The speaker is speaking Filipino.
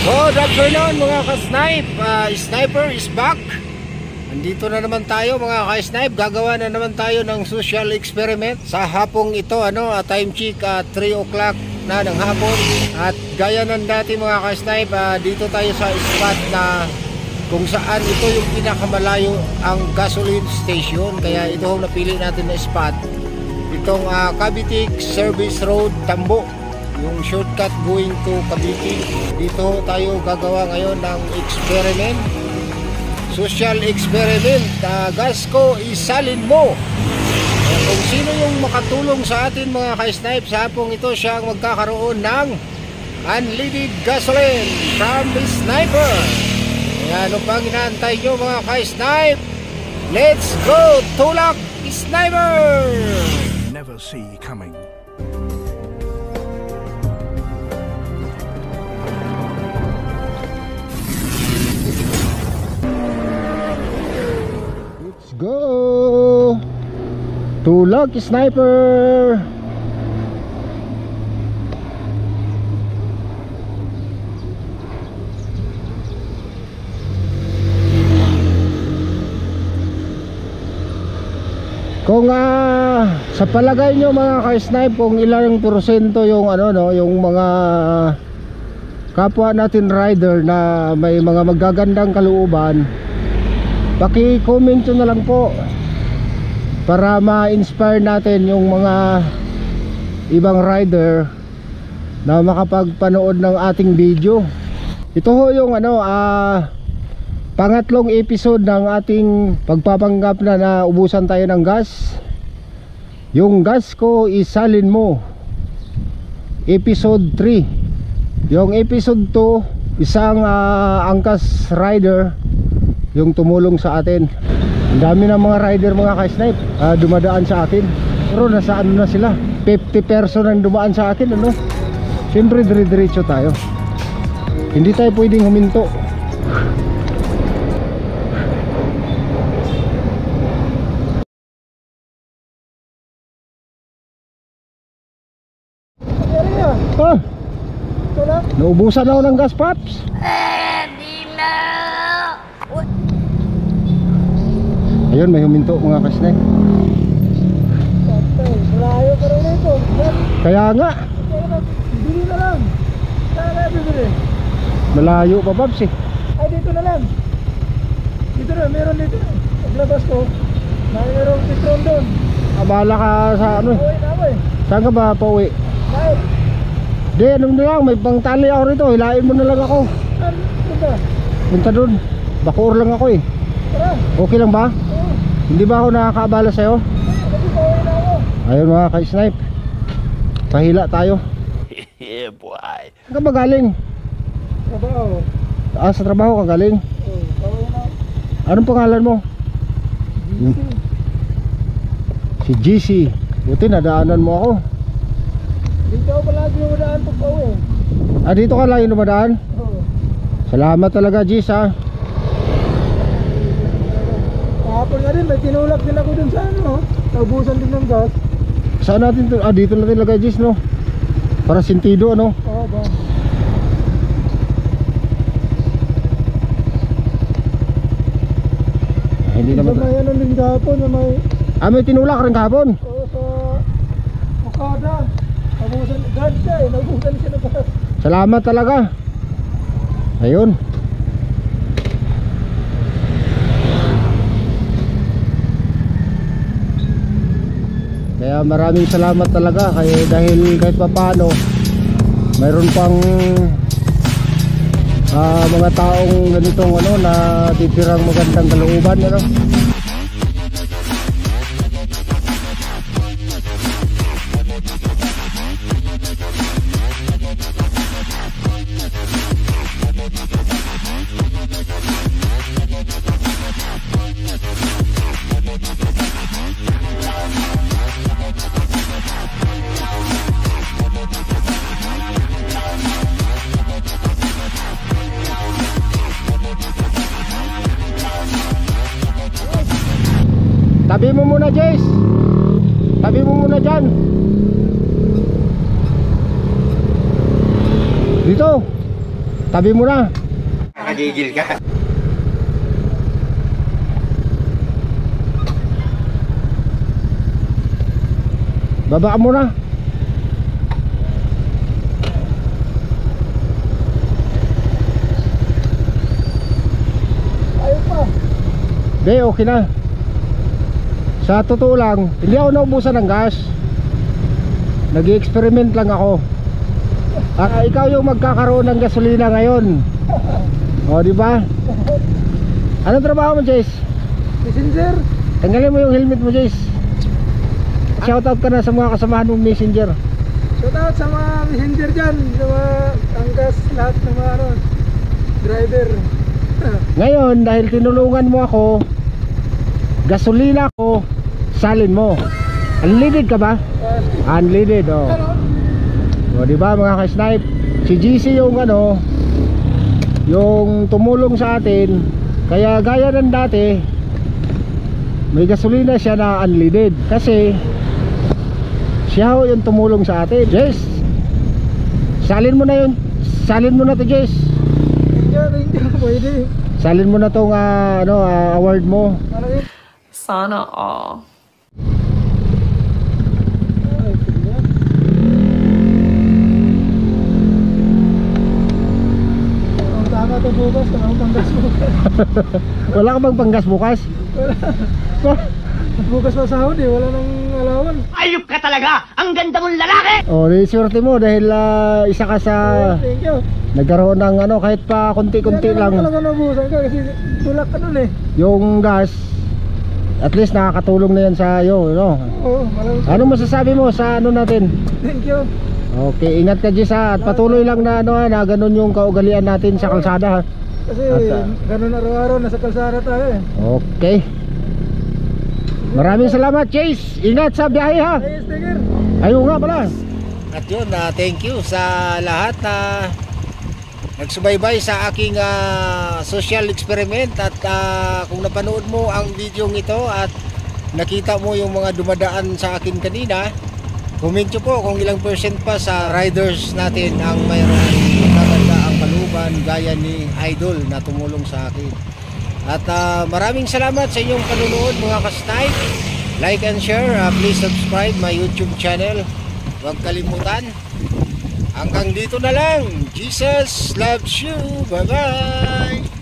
Good afternoon mga ka-snipe. Sniper is back. Andito na naman tayo mga ka-snipe. Gagawa na naman tayo ng social experiment sa hapong ito. Time check 3 o'clock na ng hapon. At gaya ng dati mga ka-snipe, dito tayo sa spot na kung saan ito yung pinakamalayo ang gasoline station. Kaya ito ang napili natin na spot. Itong Cavite Service Road, Tambo, yung shortcut going to Cavite. Dito tayo gagawa ngayon ng experiment, social experiment. Gas ko isalin mo. Kung sino yung makatulong sa atin mga ka-snipe, sa hapong ito siya ang magkakaroon ng unleaded gasoline from the sniper. Kaya ano pang inaantay nyo mga ka-snipe? Let's go! Tulak sniper! Never see coming. Let's go! Tulak sniper! Kung sa palagay nyo mga ka-snipe, kung ilang porsyento yung yung mga kapwa natin rider na may mga magagandang kalooban, paki-comment na lang po para ma-inspire natin yung mga ibang rider na makapagpanood ng ating video. Ito ho yung pangatlong episode ng ating pagpapanggap na ubusan tayo ng gas. Yung gas ko isalin mo, episode 3. Yung episode 2, isang angkas rider yung tumulong sa atin. Ang dami ng mga rider mga ka-snipe dumadaan sa atin. Pero nasa na sila, 50 person ang dumaan sa atin. Siyempre dire-diretso tayo, hindi tayo pwedeng huminto. Naubusan ako ng gas, Paps. Ayun, may huminto mga ka-snipe. Malayo pa rin ito. Kaya nga Bili na lang. Saan na bibili? malayo pa, Paps eh. Ay, dito na lang. Dito na, meron dito. Paglabas ko, mayroong petron doon. Abala ka sa Uwi na ako eh. Saan ka ba pauwi? Kahit, Di, na lang, may pangtali ako rito. Hilain mo na lang ako. punta. Punta dun, Bacoor lang ako eh. Tara. Okay lang ba? Oo. Hindi ba ako nakakaabala sa'yo? Kasi pauwi na ako. Ayun mga ka-snipe, pahila tayo. Yeah, boy. Saan ka ba galing? Trabaho. Sa trabaho ka galing? Oo, pauwi na ako. Anong pangalan mo? Si GC. Buti nadaanan mo ako. Dito ako palagi yung daan pag pauwi. Dito ka lagi dumadaan? Oo. Salamat talaga, GC ha. Kahapon nga din, may tinulak din ako dun sa naubusan din ng gas. Saan natin to? Dito natin lagay, GC, no? Para sentido, Oo ba? Hindi Sa naman. may din kahapon na may... May tinulak rin kahapon. Oo, sa Okada. Naubusan, gas siya eh, naubusan siya ng gas. Salamat talaga. Ayun. Kaya maraming salamat talaga dahil kahit papaano mayroon pang mga taong ganitong na titirang magandang kalooban, Tabi mo muna, Jace. Tabi mo muna dyan. Dito. Tabi mo na. Nakagigil ka. Baba mo na. Ayaw pa. Be, okay na. Sa totoo lang, hindi ako naubusan ng gas. Nag-experiment lang ako. Ikaw yung magkakaroon ng gasolina ngayon. O, di ba? Anong trabaho mo, Jace? Messenger. Tanggalin mo yung helmet mo, Jace. Shoutout ka na sa mga kasamahan mong messenger. Shout out sa mga messenger dyan, sa mga angkas, lahat ng mga ano, driver. Ngayon, dahil tinulungan mo ako, gasolina ko, salin mo. Unleaded ka ba? Unleaded, oh. O, di ba mga ka-snipe? Si GC yung ano, yung tumulong sa atin. Kaya gaya ng dati, may gasolina siya na unleaded. Kasi siya ho yung tumulong sa atin. Jess, salin mo na yun. Salin mo na to, Jess. Hindi pwede. Salin mo na tong award mo. Ano yun? Sana all. Ay, kanya. Ang tama to bukas, kung ang panggas bukas. Wala ka bang panggas bukas? Bukas pa sahod eh, wala nang alawan. Ayup ka talaga! Ang ganda mong lalaki! O, di swerte mo dahil isa ka sa Thank you. nagkaroon ng kahit pa konti-konti Kaya lang talaga nabusan ka kasi tulak ka nun eh. yung gas. At least nakakatulong na yan sa iyo, no? Oo, malamang. Ano masasabi mo sa natin? Thank you. Okay, ingat ka Jess ha. At patuloy lang na na ganun yung kaugalian natin sa kalsada ha. Kasi At, ganun araw-araw, nasa kalsada tayo eh. Okay. Maraming salamat, Chase. Ingat sa biyahe ha. Hey, sticker. Ayun nga pala. At yun, thank you sa lahat na nagsubaybay sa aking social experiment. At kung napanood mo ang video ito at nakita mo yung mga dumadaan sa akin kanina, comment nyo po kung ilang percent pa sa riders natin ang mayroong magaganda ang kaluban gaya ni Idol na tumulong sa akin. At maraming salamat sa inyong panunood mga ka-snipe. Like and share. Please subscribe my YouTube channel. Huwag kalimutan. Hanggang dito na lang. Jesus loves you. Bye bye.